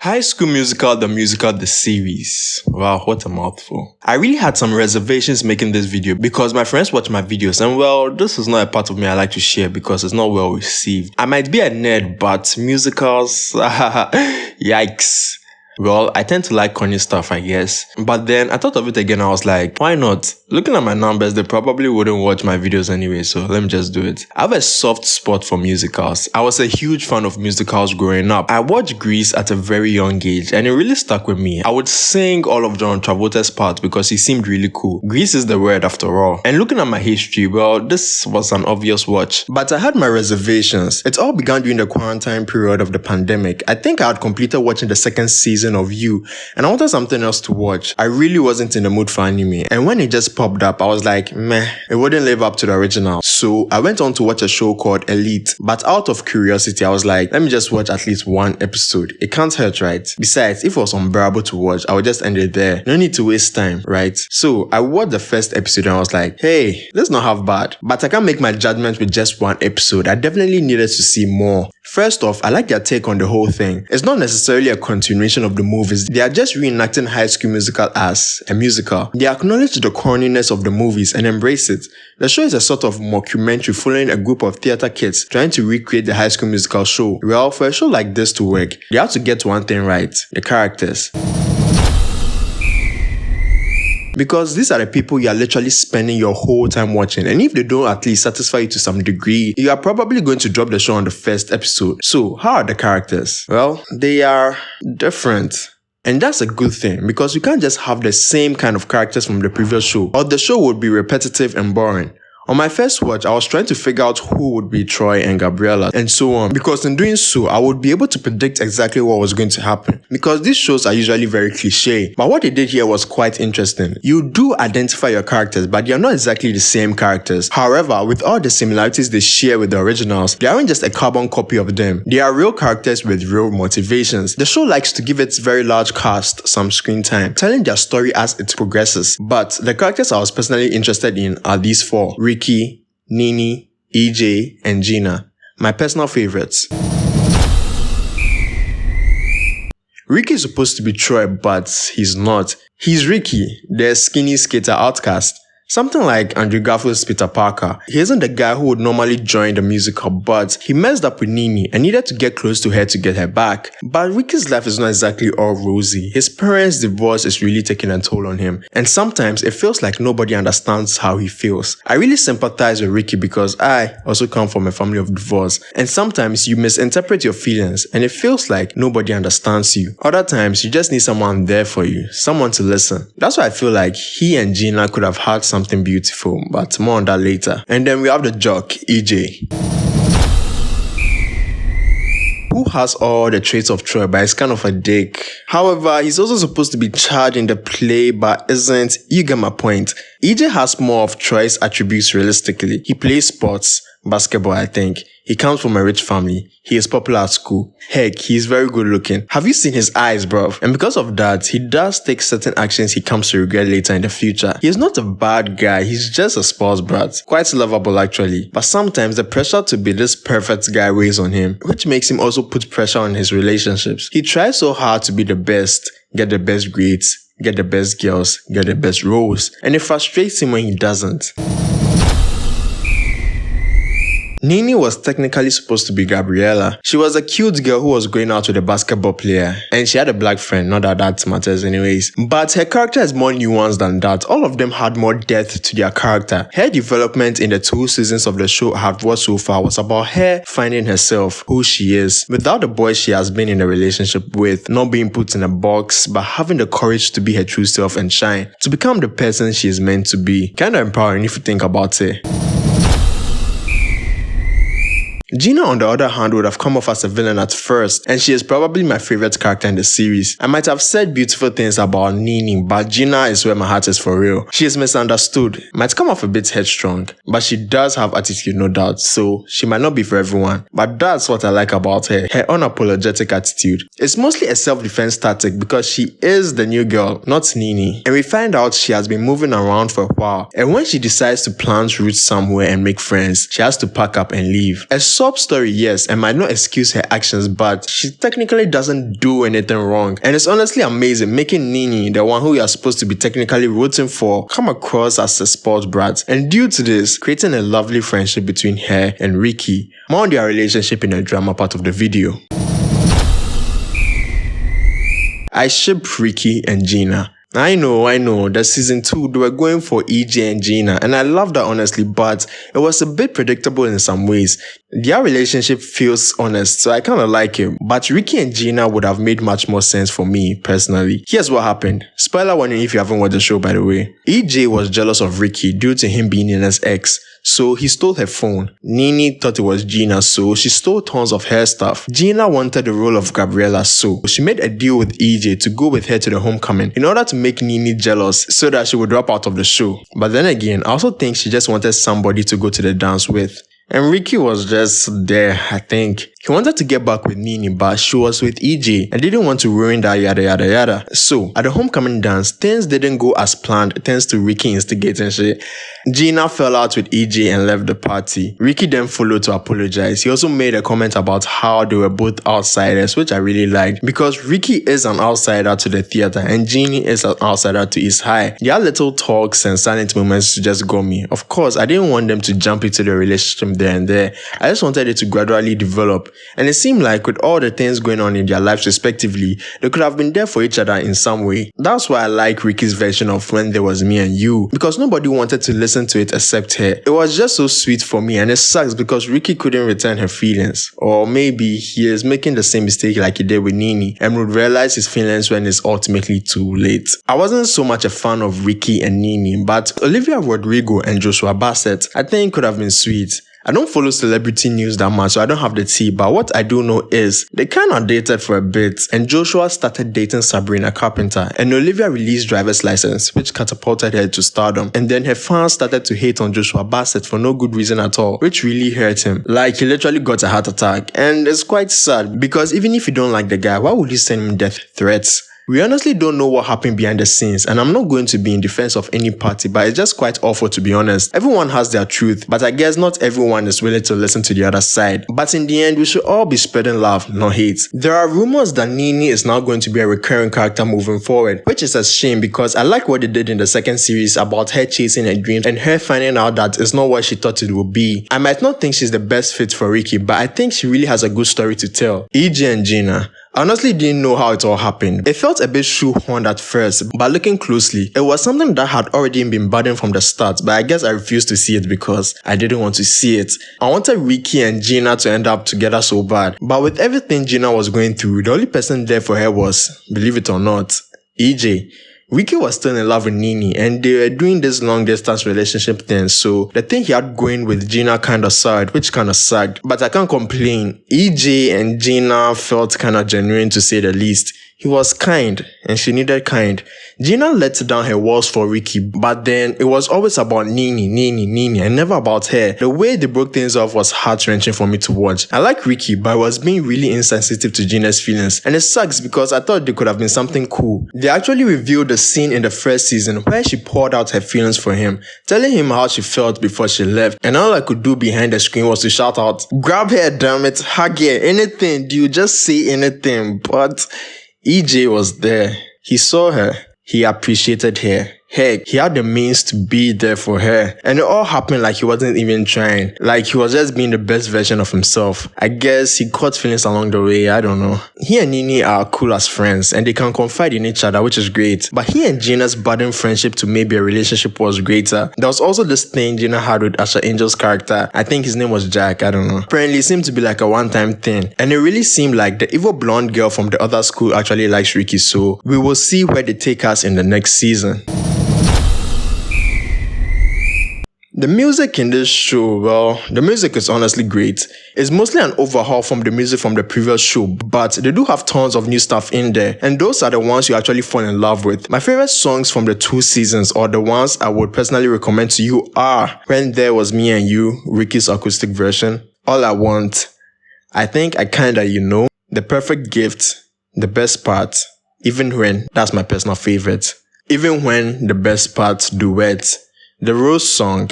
High School Musical, the series. Wow, what a mouthful. I really had some reservations making this video because my friends watch my videos and well, this is not a part of me I like to share because it's not well received. I might be a nerd, but musicals, yikes. Well, I tend to like corny stuff, I guess. But then I thought of it again, I was like, why not? Looking at my numbers, they probably wouldn't watch my videos anyway, so let me just do it. I have a soft spot for musicals. I was a huge fan of musicals growing up. I watched Grease at a very young age, and it really stuck with me. I would sing all of John Travolta's parts because he seemed really cool. Grease is the word after all. And looking at my history, well, this was an obvious watch. But I had my reservations. It all began during the quarantine period of the pandemic. I think I had completed watching the second season of You, and I wanted something else to watch. I really wasn't in the mood for anime, and when it just popped up, I was like, meh, it wouldn't live up to the original. So I went on to watch a show called Elite, but out of curiosity, I was like, let me just watch at least one episode. It can't hurt, right? Besides, if it was unbearable to watch, I would just end it there. No need to waste time, right? So I watched the first episode and I was like, hey, this is not half bad, but I can't make my judgment with just one episode. I definitely needed to see more. First off, I like their take on the whole thing. It's not necessarily a continuation of the movies. They are just reenacting High School Musical as a musical. They acknowledge the corniness of the movies and embrace it. The show is a sort of mockumentary following a group of theater kids trying to recreate the High School Musical show. Well, for a show like this to work, they have to get one thing right: the characters. Because these are the people you are literally spending your whole time watching, and if they don't at least satisfy you to some degree, you are probably going to drop the show on the first episode. So, how are the characters? Well, they are different. And that's a good thing, because you can't just have the same kind of characters from the previous show, or the show would be repetitive and boring. On my first watch, I was trying to figure out who would be Troy and Gabriella and so on, because in doing so, I would be able to predict exactly what was going to happen. Because these shows are usually very cliche, but what they did here was quite interesting. You do identify your characters, but they are not exactly the same characters. However, with all the similarities they share with the originals, they aren't just a carbon copy of them. They are real characters with real motivations. The show likes to give its very large cast some screen time, telling their story as it progresses. But the characters I was personally interested in are these four: Ricky, Nini, EJ, and Gina. My personal favorites. Ricky is supposed to be Troy, but he's not. He's Ricky, the skinny skater outcast. Something like Andrew Garfield's Peter Parker. He isn't the guy who would normally join the musical, but he messed up with Nini and needed to get close to her to get her back. But Ricky's life is not exactly all rosy. His parents' divorce is really taking a toll on him, and sometimes it feels like nobody understands how he feels. I really sympathize with Ricky because I also come from a family of divorce, and sometimes you misinterpret your feelings and it feels like nobody understands you. Other times you just need someone there for you, someone to listen. That's why I feel like he and Gina could have had something beautiful, but more on that later. And then we have the jock, EJ, who has all the traits of Troy, but is kind of a dick. However, he's also supposed to be charged in the play, but isn't. You get my point. EJ has more of Troy's attributes realistically. He plays sports, basketball, I think. He comes from a rich family. He is popular at school. Heck, he's very good looking. Have you seen his eyes, bruv? And because of that, he does take certain actions he comes to regret later in the future. He is not a bad guy, he's just a spoiled brat. Quite lovable actually. But sometimes the pressure to be this perfect guy weighs on him, which makes him also put pressure on his relationships. He tries so hard to be the best, get the best grades, get the best girls, get the best roles, and it frustrates him when he doesn't. Nini was technically supposed to be Gabriella. She was a cute girl who was going out with a basketball player, and she had a black friend, not that that matters anyways. But her character is more nuanced than that. All of them had more depth to their character. Her development in the 2 seasons of the show I've watched so far was about her finding herself, who she is, without the boy she has been in a relationship with, not being put in a box, but having the courage to be her true self and shine, to become the person she is meant to be. Kinda empowering if you think about it. Gina, on the other hand, would have come off as a villain at first, and she is probably my favorite character in the series. I might have said beautiful things about Nini, but Gina is where my heart is for real. She is misunderstood, might come off a bit headstrong, but she does have attitude, no doubt, so she might not be for everyone. But that's what I like about her, her unapologetic attitude. It's mostly a self-defense tactic because she is the new girl, not Nini. And we find out she has been moving around for a while, and when she decides to plant roots somewhere and make friends, she has to pack up and leave. A sob story, yes, and might not excuse her actions, but she technically doesn't do anything wrong. And it's honestly amazing making Nini, the one who you are supposed to be technically rooting for, come across as a spoiled brat. And due to this, creating a lovely friendship between her and Ricky. More on their relationship in the drama part of the video. I ship Ricky and Gina. I know, that season 2, they were going for EJ and Gina, and I love that honestly, but it was a bit predictable in some ways. Their relationship feels honest, so I kinda like it, but Ricky and Gina would have made much more sense for me, personally. Here's what happened. Spoiler warning if you haven't watched the show, by the way. EJ was jealous of Ricky due to him being Nina's ex, so he stole her phone. Nini thought it was Gina, so she stole tons of her stuff. Gina wanted the role of Gabriella, so she made a deal with EJ to go with her to the homecoming in order to make Nini jealous so that she would drop out of the show. But then again, I also think she just wanted somebody to go to the dance with. And Ricky was just there, I think. He wanted to get back with Nini, but she was with EJ and didn't want to ruin that yada yada yada. So, at the homecoming dance, things didn't go as planned thanks to Ricky instigating shit. Gina fell out with EJ and left the party. Ricky then followed to apologize. He also made a comment about how they were both outsiders, which I really liked, because Ricky is an outsider to the theater and Gina is an outsider to East High. Their little talks and silent moments just got me. Of course, I didn't want them to jump into the relationship there and there. I just wanted it to gradually develop. And it seemed like with all the things going on in their lives respectively, they could have been there for each other in some way. That's why I like Ricky's version of When There Was Me and You, because nobody wanted to listen to it except her. It was just so sweet for me, and it sucks because Ricky couldn't return her feelings. Or maybe he is making the same mistake like he did with Nini and would realize his feelings when it's ultimately too late. I wasn't so much a fan of Ricky and Nini, but Olivia Rodrigo and Joshua Bassett I think could have been sweet. I don't follow celebrity news that much, so I don't have the tea, but what I do know is they kind of dated for a bit, and Joshua started dating Sabrina Carpenter, and Olivia released Driver's License, which catapulted her to stardom, and then her fans started to hate on Joshua Bassett for no good reason at all, which really hurt him. Like, he literally got a heart attack, and it's quite sad, because even if you don't like the guy, why would you send him death threats? We honestly don't know what happened behind the scenes, and I'm not going to be in defense of any party, but it's just quite awful to be honest. Everyone has their truth, but I guess not everyone is willing to listen to the other side. But in the end, we should all be spreading love, not hate. There are rumors that Nini is now going to be a recurring character moving forward, which is a shame because I like what they did in the second series about her chasing her dreams and her finding out that it's not what she thought it would be. I might not think she's the best fit for Ricky, but I think she really has a good story to tell. EJ and Gina. I honestly didn't know how it all happened. It felt a bit shoehorned at first, but looking closely, it was something that had already been burdened from the start, but I guess I refused to see it because I didn't want to see it. I wanted Ricky and Gina to end up together so bad, but with everything Gina was going through, the only person there for her was, believe it or not, EJ. Ricky was still in love with Nini and they were doing this long distance relationship thing, so the thing he had going with Gina kinda sucked, which kinda sucked, but I can't complain. EJ and Gina felt kinda genuine to say the least. He was kind and she needed kind. Gina let down her walls for Ricky, but then it was always about Nini, and never about her. The way they broke things off was heart-wrenching for me to watch. I like Ricky, but I was being really insensitive to Gina's feelings, and it sucks because I thought there could have been something cool. They actually revealed the scene in the first season where she poured out her feelings for him, telling him how she felt before she left, and all I could do behind the screen was to shout out, "Grab her, damn it, hug her, anything, do you just say anything?" But EJ was there. He saw her. He appreciated her. Heck, he had the means to be there for her. And it all happened like he wasn't even trying. Like he was just being the best version of himself. I guess he caught feelings along the way, I don't know. He and Nini are cool as friends and they can confide in each other, which is great. But he and Gina's budding friendship to maybe a relationship was greater. There was also this thing Gina had with Asha Angel's character. I think his name was Jack, I don't know. Apparently it seemed to be like a one-time thing. And it really seemed like the evil blonde girl from the other school actually likes Ricky, so we will see where they take us in the next season. The music in this show, well, the music is honestly great. It's mostly an overhaul from the music from the previous show, but they do have tons of new stuff in there, and those are the ones you actually fall in love with. My favorite songs from the 2 seasons, or the ones I would personally recommend to you, are When There Was Me and You, Ricky's acoustic version, All I Want, I Think I Kinda You Know, The Perfect Gift, The Best Part, Even When, that's my personal favorite, Even When, The Best Part, Duet, The Rose Song,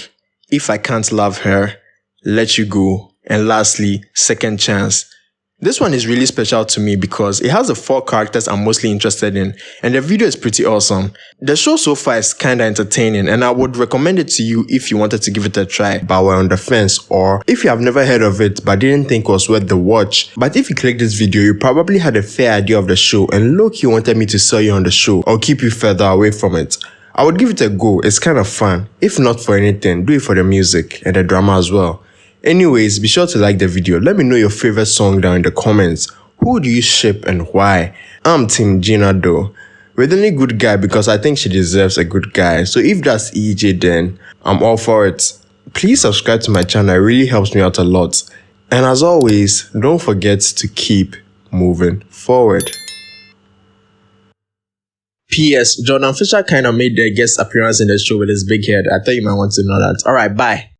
If I Can't Love Her, Let You Go, And lastly, Second Chance. This one is really special to me because it has the 4 characters I'm mostly interested in, and the video is pretty awesome. The show so far is kinda entertaining, and I would recommend it to you if you wanted to give it a try but were on the fence, or if you have never heard of it but didn't think it was worth the watch. But if you clicked this video, you probably had a fair idea of the show and low-key wanted me to sell you on the show or keep you further away from it. I would give it a go, it's kind of fun. If not for anything, do it for the music and the drama as well. Anyways, be sure to like the video. Let me know your favorite song down in the comments. Who do you ship and why? I'm Team Gina though. With any good guy because I think she deserves a good guy. So if that's EJ, then I'm all for it. Please subscribe to my channel, it really helps me out a lot. And as always, don't forget to keep moving forward. P.S. Jordan Fisher kind of made their guest appearance in the show with his big head. I thought you might want to know that. Alright, bye.